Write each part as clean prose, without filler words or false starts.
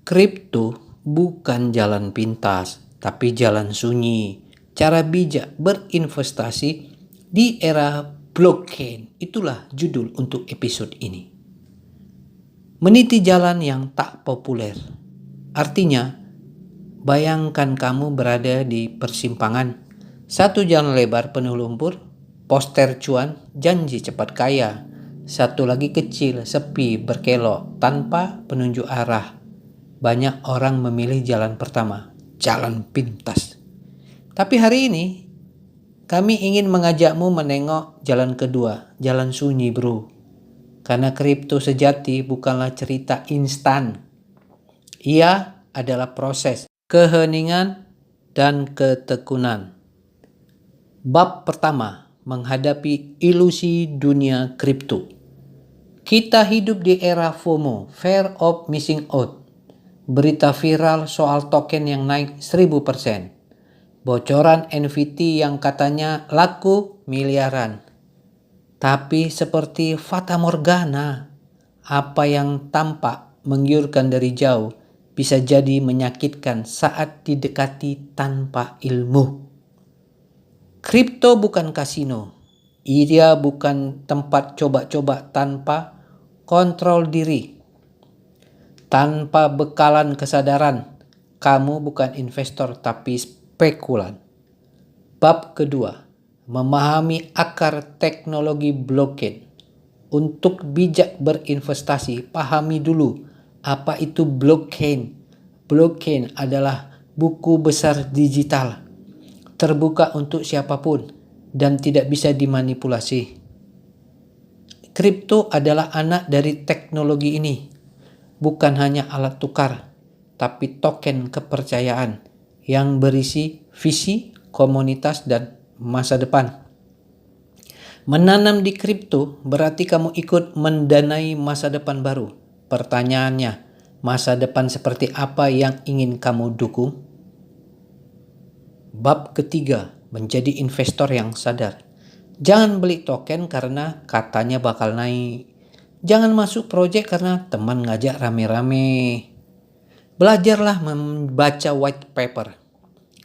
Kripto bukan jalan pintas, tapi jalan sunyi. Cara bijak berinvestasi di era blockchain. Itulah judul untuk episode ini. Meniti jalan yang tak populer. Artinya, bayangkan kamu berada di persimpangan. Satu jalan lebar penuh lumpur, poster cuan, janji cepat kaya. Satu lagi kecil, sepi, berkelok, tanpa penunjuk arah. Banyak orang memilih jalan pertama, jalan pintas. Tapi hari ini, kami ingin mengajakmu menengok jalan kedua, jalan sunyi bro. Karena kripto sejati bukanlah cerita instan. Ia adalah proses, keheningan, dan ketekunan. Bab pertama, menghadapi ilusi dunia kripto. Kita hidup di era FOMO, Fear of Missing Out. Berita viral soal token yang naik 1000%. Bocoran NFT yang katanya laku miliaran. Tapi seperti fata morgana, apa yang tampak menggiurkan dari jauh bisa jadi menyakitkan saat didekati tanpa ilmu. Kripto bukan kasino. Ia bukan tempat coba-coba tanpa kontrol diri. Tanpa bekalan kesadaran, kamu bukan investor tapi spekulan. Bab kedua, memahami akar teknologi blockchain. Untuk bijak berinvestasi, pahami dulu apa itu blockchain. Blockchain adalah buku besar digital, terbuka untuk siapapun dan tidak bisa dimanipulasi. Kripto adalah anak dari teknologi ini. Bukan hanya alat tukar, tapi token kepercayaan yang berisi visi, komunitas, dan masa depan. Menanam di kripto berarti kamu ikut mendanai masa depan baru. Pertanyaannya, masa depan seperti apa yang ingin kamu dukung? Bab ketiga, menjadi investor yang sadar. Jangan beli token karena katanya bakal naik. Jangan masuk proyek karena teman ngajak rame-rame. Belajarlah membaca white paper.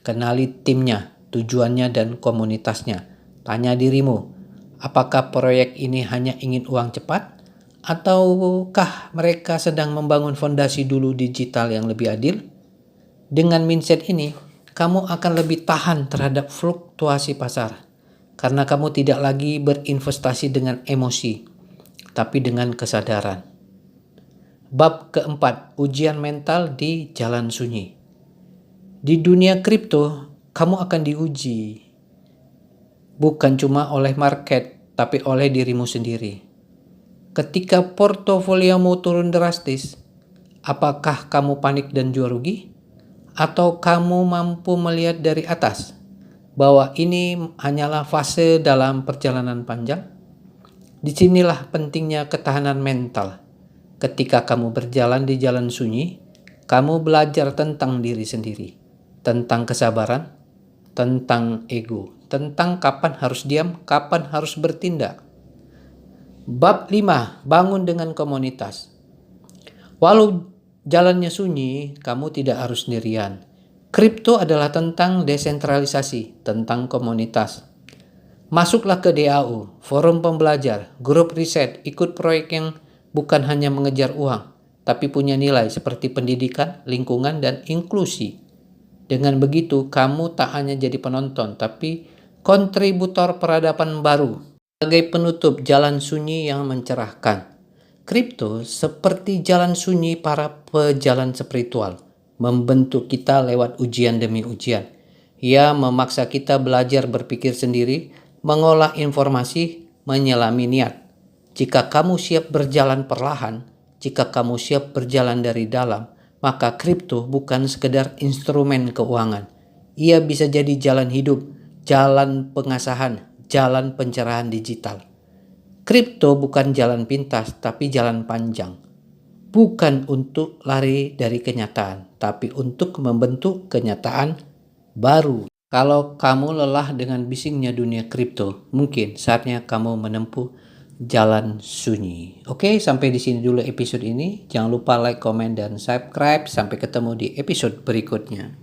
Kenali timnya, tujuannya, dan komunitasnya. Tanya dirimu, apakah proyek ini hanya ingin uang cepat? Ataukah mereka sedang membangun fondasi dulu digital yang lebih adil? Dengan mindset ini, kamu akan lebih tahan terhadap fluktuasi pasar. Karena kamu tidak lagi berinvestasi dengan emosi, tapi dengan kesadaran. Bab keempat, ujian mental di jalan sunyi. Di dunia kripto, kamu akan diuji. Bukan cuma oleh market, tapi oleh dirimu sendiri. Ketika portofoliomu turun drastis, apakah kamu panik dan jual rugi? Atau kamu mampu melihat dari atas bahwa ini hanyalah fase dalam perjalanan panjang? Disinilah pentingnya ketahanan mental. Ketika kamu berjalan di jalan sunyi, kamu belajar tentang diri sendiri, tentang kesabaran, tentang ego, tentang kapan harus diam, kapan harus bertindak. Bab 5, bangun dengan komunitas. Walau jalannya sunyi, kamu tidak harus sendirian. Kripto adalah tentang desentralisasi, tentang komunitas. Masuklah ke DAO, forum pembelajar, grup riset, ikut proyek yang bukan hanya mengejar uang, tapi punya nilai seperti pendidikan, lingkungan, dan inklusi. Dengan begitu, kamu tak hanya jadi penonton, tapi kontributor peradaban baru. Sebagai penutup, jalan sunyi yang mencerahkan. Kripto seperti jalan sunyi para pejalan spiritual, membentuk kita lewat ujian demi ujian. Ia memaksa kita belajar berpikir sendiri, mengolah informasi, menyelami niat. Jika kamu siap berjalan perlahan, jika kamu siap berjalan dari dalam, maka kripto bukan sekedar instrumen keuangan. Ia bisa jadi jalan hidup, jalan pengasahan, jalan pencerahan digital. Kripto bukan jalan pintas, tapi jalan panjang. Bukan untuk lari dari kenyataan, tapi untuk membentuk kenyataan baru. Kalau kamu lelah dengan bisingnya dunia kripto, mungkin saatnya kamu menempuh jalan sunyi. Oke, sampai di sini dulu episode ini. Jangan lupa like, comment, dan subscribe. Sampai ketemu di episode berikutnya.